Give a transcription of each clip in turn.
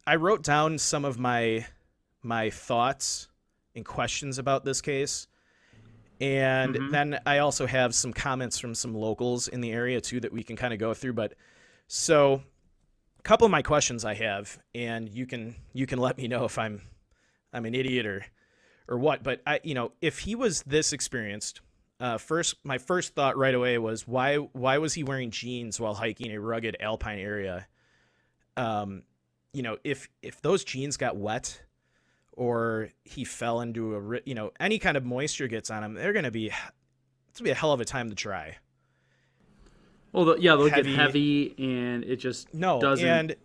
I wrote down some of my thoughts and questions about this case. And then I also have some comments from some locals in the area too that we can kind of go through. But so a couple of my questions I have, and you can let me know if I'm an idiot or what. But if he was this experienced, my first thought right away was why was he wearing jeans while hiking a rugged alpine area? If those jeans got wet, or he fell into any kind of moisture gets on him, it's gonna be a hell of a time to dry. Well, they'll get heavy, and it just doesn't. And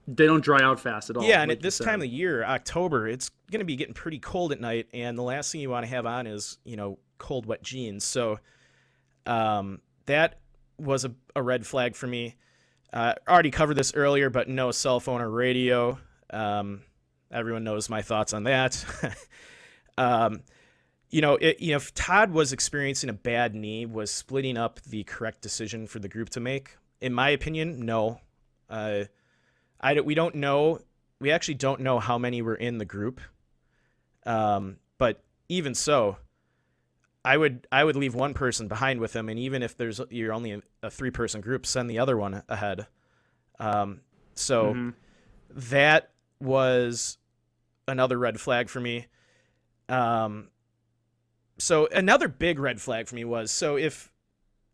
they don't dry out fast at all. Yeah, and at this time of year, October, it's gonna be getting pretty cold at night, and the last thing you want to have on is cold, wet jeans. So that was a red flag for me. Already covered this earlier, but no cell phone or radio. Everyone knows my thoughts on that. If Todd was experiencing a bad knee, was splitting up the correct decision for the group to make? In my opinion, no. We don't know. We actually don't know how many were in the group. But even so, I would leave one person behind with him, and even if you're only a 3-person group, send the other one ahead. That was another red flag for me. So another big red flag for me was, if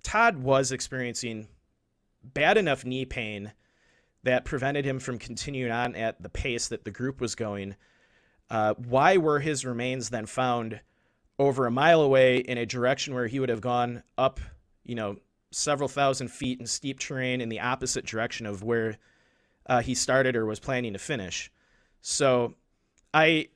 Todd was experiencing bad enough knee pain that prevented him from continuing on at the pace that the group was going, why were his remains then found over a mile away in a direction where he would have gone up, several thousand feet in steep terrain in the opposite direction of where he started or was planning to finish? So that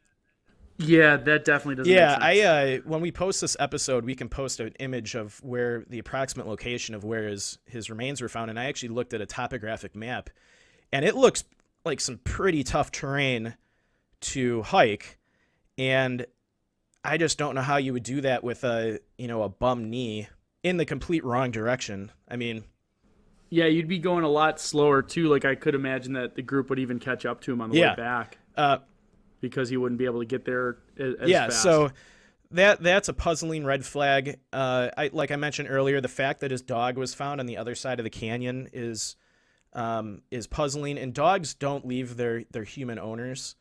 definitely doesn't make sense. When we post this episode, we can post an image of where the approximate location of where his remains were found. And I actually looked at a topographic map, and it looks like some pretty tough terrain to hike. And I just don't know how you would do that with a bum knee in the complete wrong direction. I mean, yeah, you'd be going a lot slower too. Like, I could imagine that the group would even catch up to him on the way back. Because he wouldn't be able to get there as fast. So that's a puzzling red flag. Like I mentioned earlier, the fact that his dog was found on the other side of the canyon is puzzling. And dogs don't leave their human owners.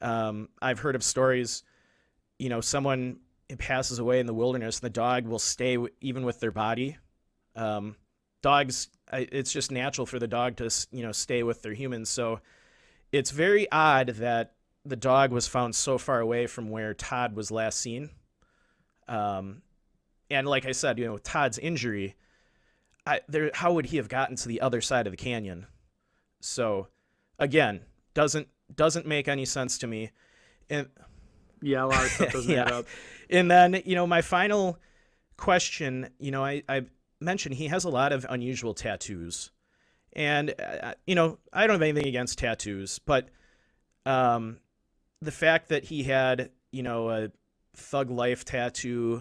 I've heard of stories, someone passes away in the wilderness, and the dog will stay even with their body. Dogs, it's just natural for the dog to stay with their humans. So it's very odd that the dog was found so far away from where Todd was last seen. And like I said, with Todd's injury, how would he have gotten to the other side of the canyon? So again, doesn't make any sense to me. And yeah, a lot of stuff doesn't add up. And then, my final question, I mentioned he has a lot of unusual tattoos. And, I don't have anything against tattoos, but the fact that he had, a Thug Life tattoo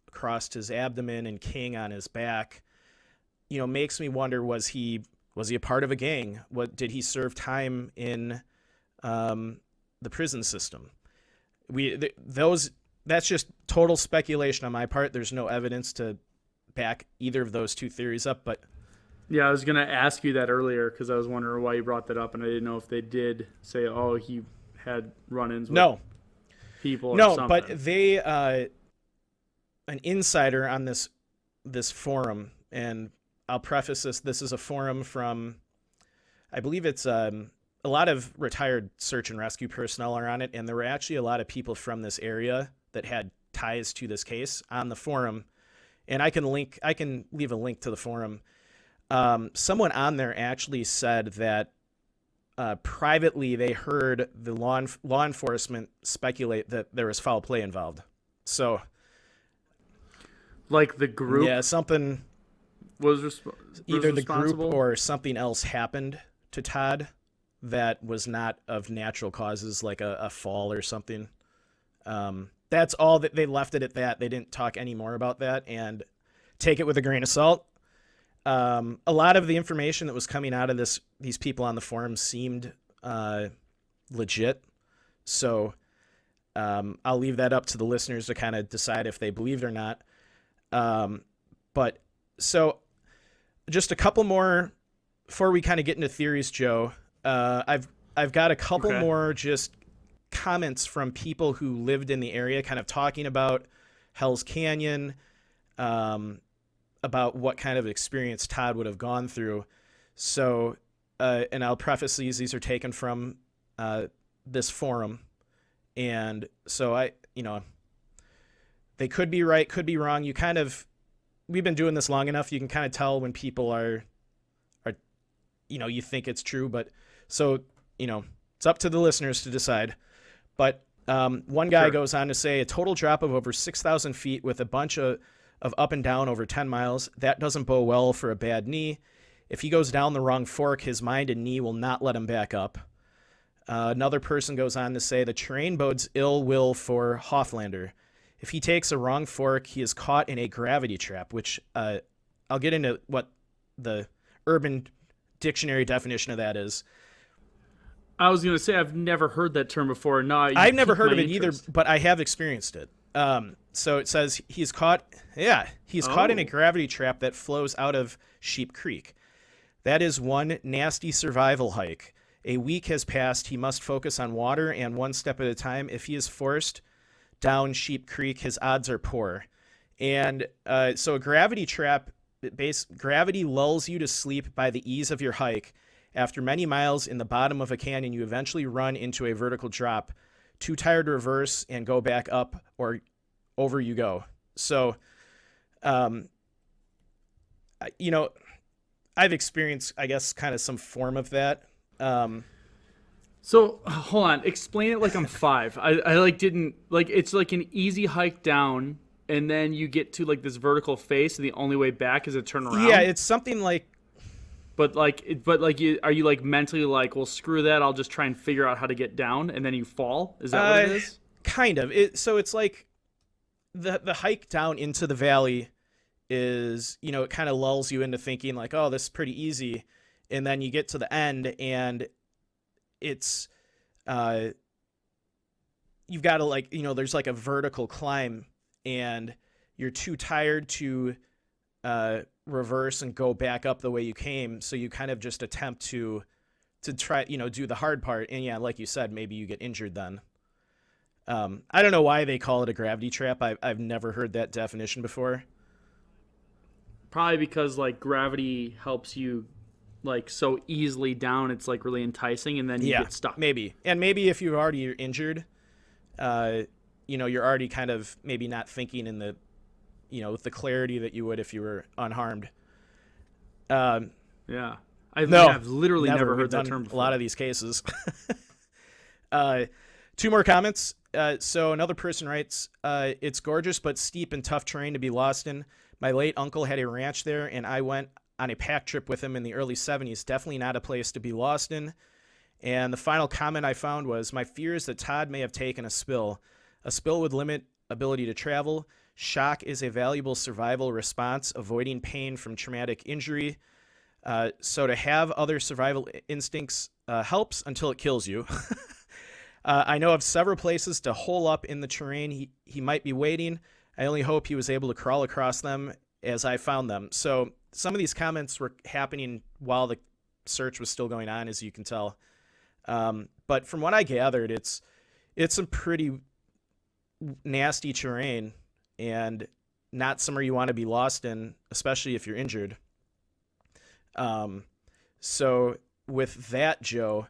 across his abdomen and King on his back, makes me wonder, was he a part of a gang? Did he serve time in the prison system? That's just total speculation on my part. There's no evidence to back either of those two theories up, but yeah, I was going to ask you that earlier because I was wondering why you brought that up, and I didn't know if they did say, oh, he had run-ins with people or something. No, but they, an insider on this forum, and I'll preface this is a forum from, I believe it's a lot of retired search and rescue personnel are on it, and there were actually a lot of people from this area that had ties to this case on the forum, and I can leave a link to the forum. Someone on there actually said that privately they heard the law enforcement speculate that there was foul play involved. So, like the group, something was either the group or something else happened to Todd that was not of natural causes, like a fall or something. That's all that they left it at that. They didn't talk any more about that, and take it with a grain of salt. A lot of the information that was coming out of these people on the forum seemed legit. So I'll leave that up to the listeners to kind of decide if they believe it or not. But so just a couple more before we kind of get into theories, Joe. I've got a couple more just comments from people who lived in the area kind of talking about Hell's Canyon, about what kind of experience Todd would have gone through. So, and I'll preface these are taken from this forum. And so they could be right, could be wrong. We've been doing this long enough. You can kind of tell when people are, you think it's true, but so, it's up to the listeners to decide. But one guy goes on to say a total drop of over 6,000 feet with a bunch of up and down over 10 miles. That doesn't bode well for a bad knee. If he goes down the wrong fork, his mind and knee will not let him back up. Another person goes on to say the terrain bodes ill will for Hofflander. If he takes a wrong fork, he is caught in a gravity trap, which I'll get into what the Urban Dictionary definition of that is. I was going to say I've never heard that term before. No, I've never heard of it either, but I have experienced it. So it says he's caught in a gravity trap that flows out of Sheep Creek. That is one nasty survival hike. A week has passed. He must focus on water and one step at a time. If he is forced down Sheep Creek, his odds are poor. And so a gravity trap, gravity lulls you to sleep by the ease of your hike. After many miles in the bottom of a canyon, you eventually run into a vertical drop. Too tired to reverse and go back up, or over you go. So, I've experienced, I guess, kind of some form of that. So hold on, explain it like I'm 5. I didn't it's like an easy hike down, and then you get to like this vertical face, and the only way back is to turn around. Yeah, it's something like. But are you like mentally like, well, screw that, I'll just try and figure out how to get down, and then you fall? Is that what it is? Kind of. So it's like the hike down into the valley is, it kind of lulls you into thinking like, oh, this is pretty easy, and then you get to the end and it's you've got to there's like a vertical climb and you're too tired to reverse and go back up the way you came, so you kind of just attempt to try do the hard part, and yeah, like you said, maybe you get injured then. I don't know why they call it a gravity trap. I've never heard that definition before. Probably because like gravity helps you like so easily down, it's like really enticing, and then you get stuck. Maybe if you're already injured, you're already kind of maybe not thinking in the with the clarity that you would if you were unharmed. Yeah. I've literally never heard that term before. A lot of these cases. 2 more comments. So another person writes, it's gorgeous but steep and tough terrain to be lost in. My late uncle had a ranch there, and I went on a pack trip with him in the early 70s. Definitely not a place to be lost in. And the final comment I found was, my fear is that Todd may have taken a spill. A spill would limit ability to travel. Shock is a valuable survival response, avoiding pain from traumatic injury. So to have other survival instincts helps until it kills you. I know of several places to hole up in the terrain. He might be waiting. I only hope he was able to crawl across them as I found them. So some of these comments were happening while the search was still going on, as you can tell. But from what I gathered, it's some pretty nasty terrain and not somewhere you want to be lost in, especially if you're injured. So with that, Joe,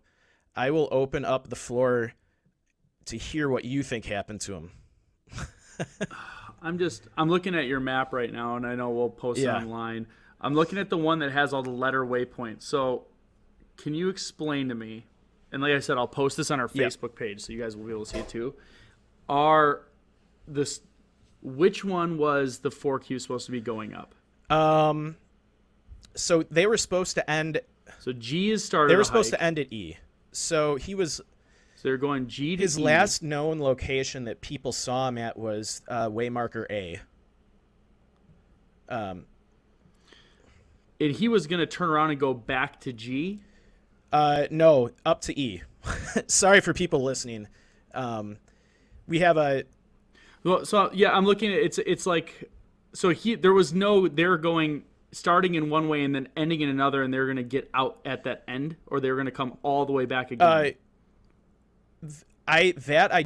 I will open up the floor to hear what you think happened to him. I'm looking at your map right now, and I know we'll post it online. I'm looking at the one that has all the letter waypoints. So can you explain to me, and like I said, I'll post this on our Facebook page so you guys will be able to see it too. Which one was the fork he was supposed to be going up? So they were supposed to end. So G is started. They were supposed to end at E. So he was. So they're going G to his E. last known location that people saw him at was waymarker A. And he was going to turn around and go back to G. No, up to E. Sorry for people listening. We have a. Well, so yeah, I'm looking at it's like, so there was no, they're going starting in one way and then ending in another, and they're going to get out at that end, or they're going to come all the way back again. I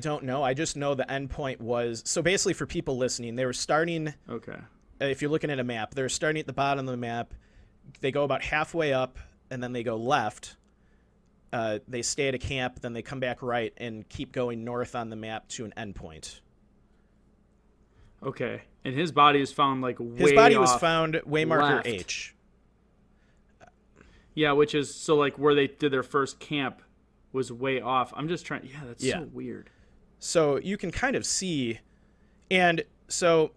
don't know. I just know the end point was, so basically for people listening, they were starting. Okay. If you're looking at a map, they're starting at the bottom of the map. They go about halfway up, and then they go left. They stay at a camp, then they come back right and keep going north on the map to an endpoint. Okay, and his body was found like way His body was off found waymarker left. H. Yeah, which is so like where they did their first camp was way off. I'm just trying. Yeah, that's so weird. So you can kind of see, and so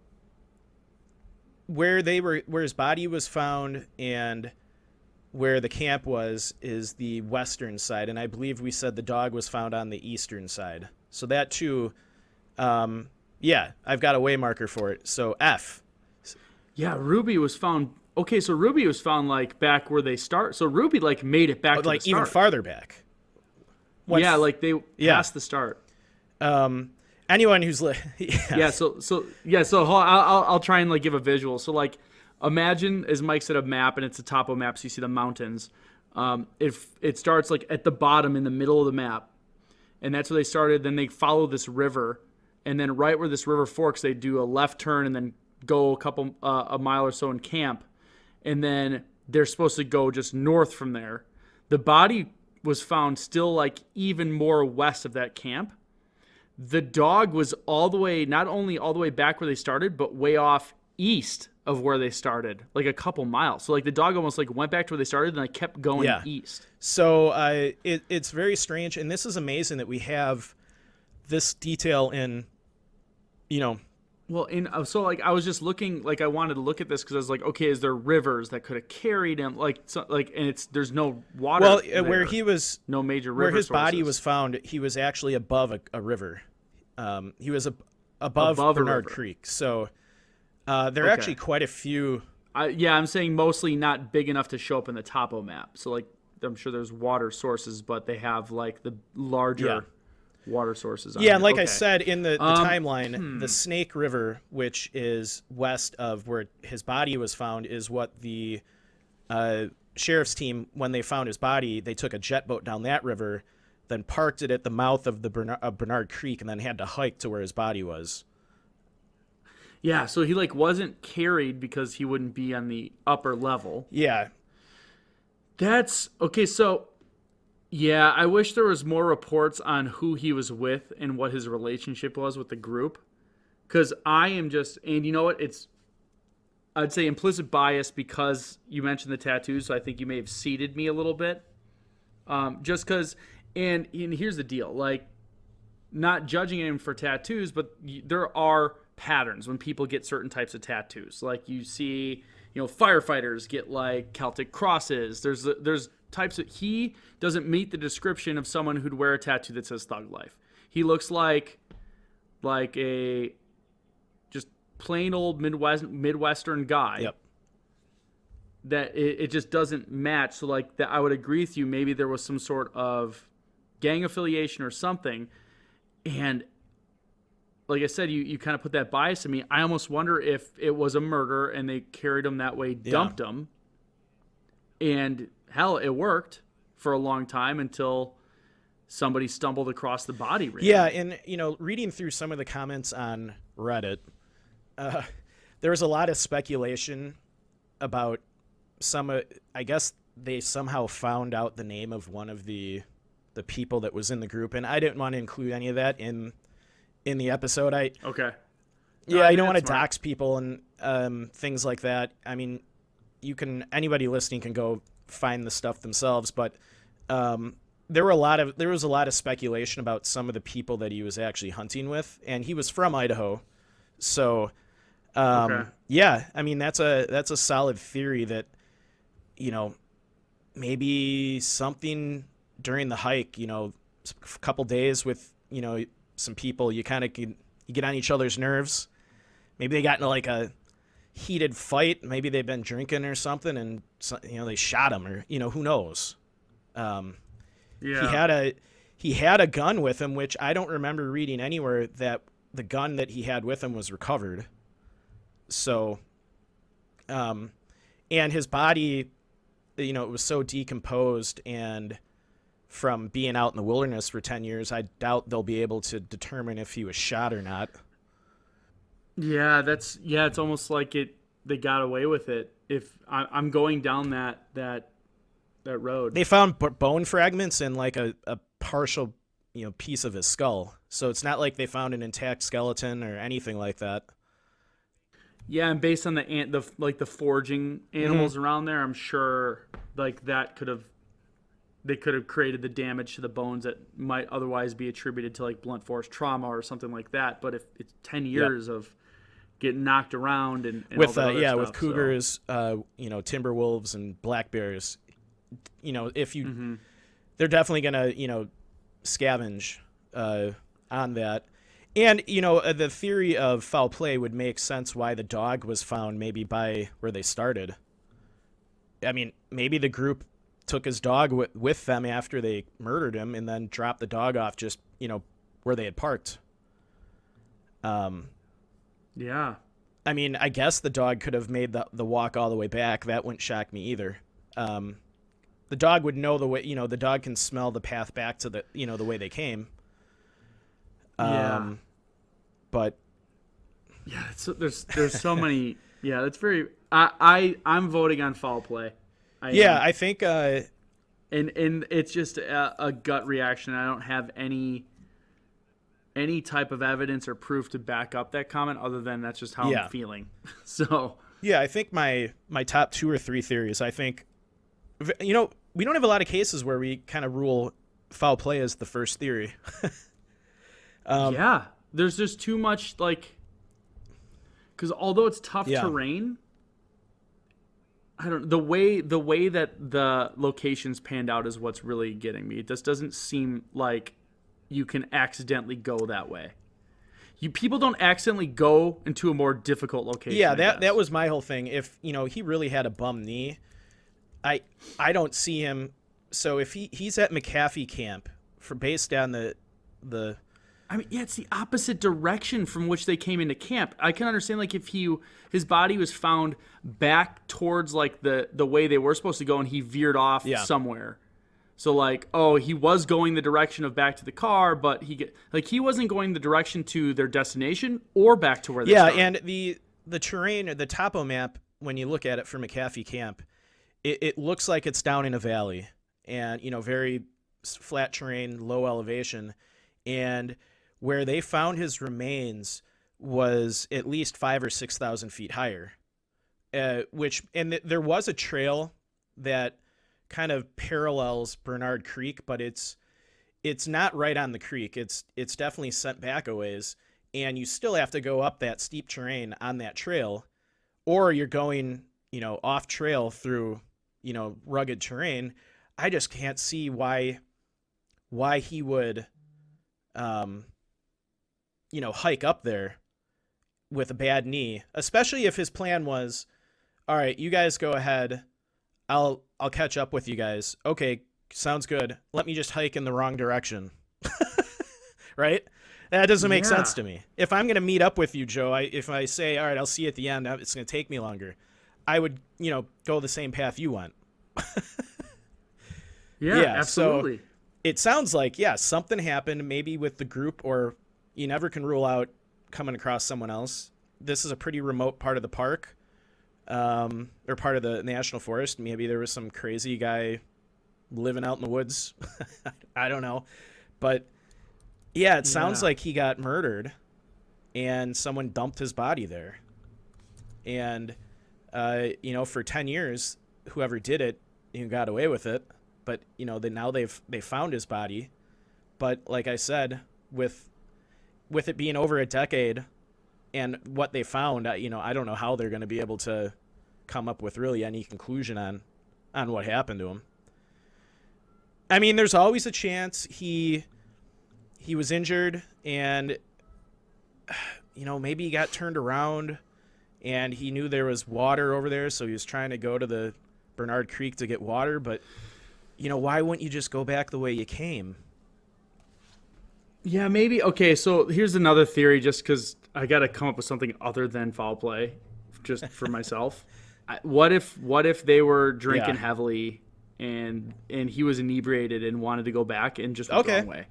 where his body was found and where the camp was is the western side, and I believe we said the dog was found on the eastern side. So that too, yeah, I've got a waymarker for it. So F. Yeah, Ruby was found. Okay, so Ruby was found like back where they start. So Ruby like made it back to like the start. even farther back. Yeah, like they passed the start. Anyone who's So I'll try and like give a visual. So like imagine, as Mike said, a map, and it's a topo map, so you see the mountains. It starts like at the bottom in the middle of the map, and that's where they started. Then they follow this river, and then right where this river forks, they do a left turn and then go a mile or so and camp, and then they're supposed to go just north from there. The body was found still like even more west of that camp. The dog was not only all the way back where they started, but way off east of where they started, like a couple miles. So like the dog almost like went back to where they started and like kept going east. So it's very strange, and this is amazing that we have this detail in, Well, so like I was just looking, like I wanted to look at this because I was like, okay, is there rivers that could have carried him, and there's no water. Well, there. where he was, no major river where his sources. body was found, he was actually above a river. He was above Bernard Creek. So there are actually quite a few. I'm saying mostly not big enough to show up in the topo map. So like I'm sure there's water sources, but they have like the larger water sources. Yeah, and like I said in the timeline, the Snake River, which is west of where his body was found, is what the sheriff's team, when they found his body, they took a jet boat down that river, then parked it at the mouth of the Bernard Creek, and then had to hike to where his body was. Yeah, so he like wasn't carried because he wouldn't be on the upper level. Yeah. That's okay. So yeah, I wish there was more reports on who he was with and what his relationship was with the group. Because I am just, and you know what? I'd say implicit bias because you mentioned the tattoos, so I think you may have seeded me a little bit. Just because, and here's the deal, like, not judging him for tattoos, but there are patterns when people get certain types of tattoos. Like you see, firefighters get like Celtic crosses. There's types that he doesn't meet the description of someone who'd wear a tattoo that says Thug Life. He looks like a just plain old Midwestern guy. Yep. That it just doesn't match. So like that, I would agree with you. Maybe there was some sort of gang affiliation or something. And like I said, you kind of put that bias in me. I almost wonder if it was a murder and they carried him that way, dumped him. And hell, it worked for a long time until somebody stumbled across the body. Really. Yeah, and reading through some of the comments on Reddit, there was a lot of speculation about I guess they somehow found out the name of one of the people that was in the group, and I didn't want to include any of that in the episode. I don't want to dox people and things like that. I mean, anybody listening can go find the stuff themselves, but there was a lot of speculation about some of the people that he was actually hunting with, and he was from Idaho, so yeah, I mean that's a solid theory that maybe something during the hike, a couple days with some people, you kind of you get on each other's nerves. Maybe they got into like a heated fight. Maybe they've been drinking or something, and they shot him, or who knows. He Yeah. had a gun with him, which I don't remember reading anywhere that the gun that he had with him was recovered. So, and his body, it was so decomposed, and from being out in the wilderness for 10 years, I doubt they'll be able to determine if he was shot or not. Yeah, it's almost like they got away with it. If I'm going down that road. They found bone fragments and like a partial, piece of his skull. So it's not like they found an intact skeleton or anything like that. Yeah, and based on the foraging animals around there, I'm sure like they could have created the damage to the bones that might otherwise be attributed to like blunt force trauma or something like that. But if it's 10 years of getting knocked around and with all that other stuff, with cougars, timber wolves and black bears, if you, they're definitely gonna scavenge on that. And, the theory of foul play would make sense why the dog was found maybe by where they started. I mean, maybe the group took his dog with them after they murdered him and then dropped the dog off just, where they had parked. Yeah. I mean, I guess the dog could have made the walk all the way back. That wouldn't shock me either. The dog would know the way, the dog can smell the path back to the, the way they came. But yeah, there's so many. Yeah, that's very. I'm voting on foul play. I think. And it's just a gut reaction. I don't have any type of evidence or proof to back up that comment, other than that's just how I'm feeling. So yeah, I think my top 2 or 3 theories. I think, we don't have a lot of cases where we kind of rule foul play as the first theory. Yeah, there's just too much, like, because although it's tough terrain, I don't, the way that the locations panned out is what's really getting me. It just doesn't seem like you can accidentally go that way. People don't accidentally go into a more difficult location. Yeah, that was my whole thing. If he really had a bum knee, I don't see him. So if he's at McAfee camp based on the I mean, yeah, it's the opposite direction from which they came into camp. I can understand, like, if his body was found back towards, like, the way they were supposed to go, and he veered off somewhere. So, like, he was going the direction of back to the car, but he wasn't going the direction to their destination or back to where they started. And the terrain, the topo map, when you look at it from McAfee camp, it looks like it's down in a valley, and very flat terrain, low elevation, and where they found his remains was at least 5,000 or 6,000 feet higher, there was a trail that kind of parallels Bernard Creek, but it's not right on the creek. It's definitely sent back a ways, and you still have to go up that steep terrain on that trail, or you're going, off trail through, rugged terrain. I just can't see why he would, hike up there with a bad knee, especially if his plan was, all right, you guys go ahead. I'll catch up with you guys. Okay, sounds good. Let me just hike in the wrong direction. Right? That doesn't make sense to me. If I'm going to meet up with you, Joe, if I say, all right, I'll see you at the end, it's going to take me longer, I would, go the same path you went. Yeah, absolutely. So it sounds like, something happened maybe with the group, or you never can rule out coming across someone else. This is a pretty remote part of the park, or part of the national forest. Maybe there was some crazy guy living out in the woods. I don't know. But it sounds like he got murdered and someone dumped his body there. And, for 10 years, whoever did it, got away with it. But, now they found his body. But like I said, with it being over a decade and what they found, I don't know how they're going to be able to come up with really any conclusion on what happened to him. I mean, there's always a chance he was injured and, maybe he got turned around and he knew there was water over there, so he was trying to go to the Bernard Creek to get water. But why wouldn't you just go back the way you came? Yeah, maybe. Okay, so here's another theory, just because I got to come up with something other than foul play, just for myself. What if they were drinking Yeah. heavily, and he was inebriated and wanted to go back and just went the Okay. wrong way,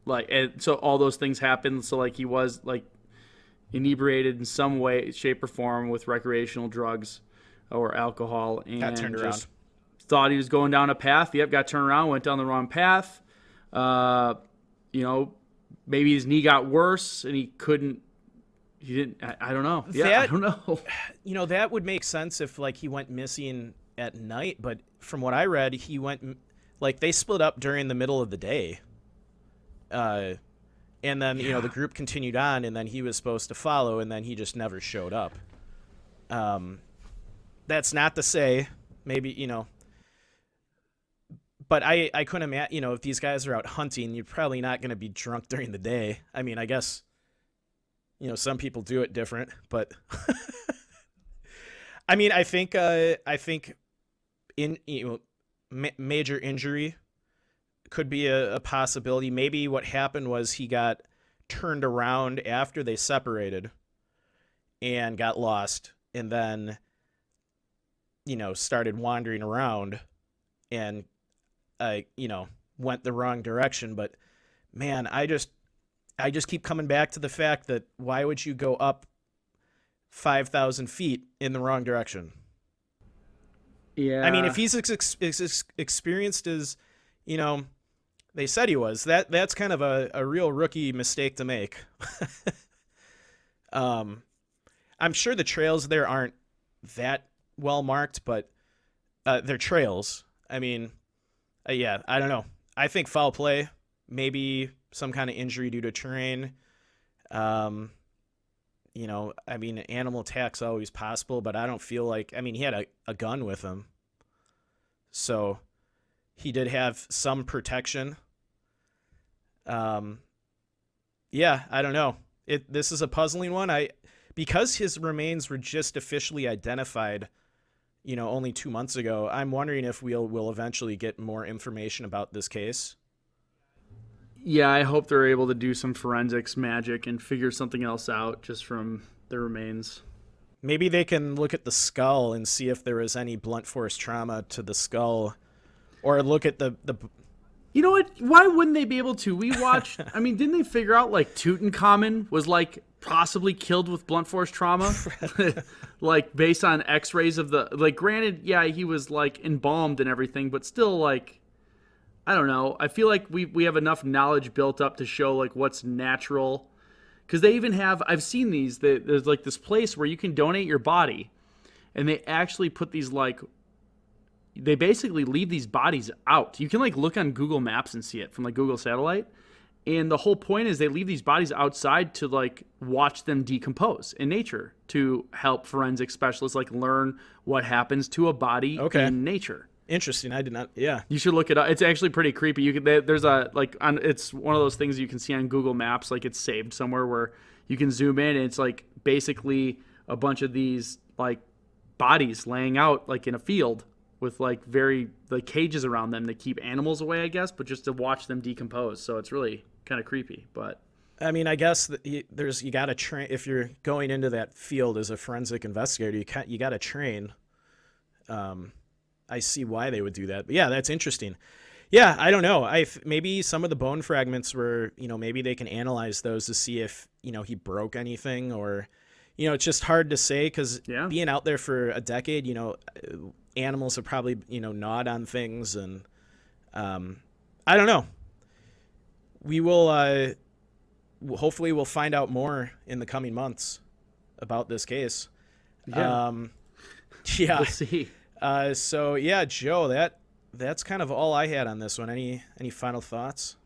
like, and so all those things happened. So like he was like inebriated in some way, shape, or form with recreational drugs or alcohol, Got and turned around. just thought he was going down a path. Yep, got turned around, went down the wrong path. Uh, you know, maybe his knee got worse and he couldn't. He didn't. I don't know. Yeah, I That don't know. that would make sense if like he went missing at night, but from what I read, he went like they split up during the middle of the day. Uh and then, the Yeah. group continued on and then he was supposed to follow and then he just never showed up. Um that's not to say maybe, but I couldn't imagine, if these guys are out hunting, you're probably not going to be drunk during the day. I mean, I guess, some people do it different, but I mean, I think in major injury could be a possibility. Maybe what happened was he got turned around after they separated and got lost, and then started wandering around and went the wrong direction. But man, I just keep coming back to the fact that why would you go up 5,000 feet in the wrong direction? I mean, if Yeah. he's as experienced as, you know, they said he was, that's kind of a real rookie mistake to make. um, I'm sure the trails there aren't that well marked, but they're trails. I mean, yeah, I don't know. I think foul play, maybe some kind of injury due to terrain. Um, I mean, animal attack's always possible, but I don't feel like, I mean, he had a gun with him. So he did have some protection. Um, yeah, I don't know. This is a puzzling one. Because his remains were just officially identified, only 2 months ago. I'm wondering if we'll eventually get more information about this case. Yeah, I hope they're able to do some forensics magic and figure something else out just from the remains. Maybe they can look at the skull and see if there was any blunt force trauma to the skull, or look at the. You know what? Why wouldn't they be able to? We watched. I mean, didn't they figure out like Tutankhamun was like possibly killed with blunt force trauma, like based on X-rays of the like. Granted, yeah, he was like embalmed and everything, but still, like, I don't know. I feel like we have enough knowledge built up to show like what's natural, because they even have. I've seen these. There's like this place where you can donate your body, and they actually put these like they basically leave these bodies out. You can like look on Google Maps and see it from like Google Satellite. And the whole point is they leave these bodies outside to like watch them decompose in nature to help forensic specialists like learn what happens to a body Okay. in nature. Interesting. I did not. Yeah. You should look it up. It's actually pretty creepy. You could there's a like on it's one of those things you can see on Google Maps, like it's saved somewhere where you can zoom in and it's like basically a bunch of these like bodies laying out like in a field with like very like cages around them that keep animals away, I guess, but just to watch them decompose. So it's really kind of creepy. But I mean, I guess that you got to train if you're going into that field as a forensic investigator. You got to train. I see why they would do that. But yeah, that's interesting. Yeah, I don't know. Maybe some of the bone fragments were, maybe they can analyze those to see if, he broke anything, or, it's just hard to say because yeah, being out there for a decade, animals have probably, gnawed on things, and I don't know. We will, hopefully we'll find out more in the coming months about this case. yeah, Yeah. we'll see. So yeah, Joe, that's kind of all I had on this one. Any final thoughts?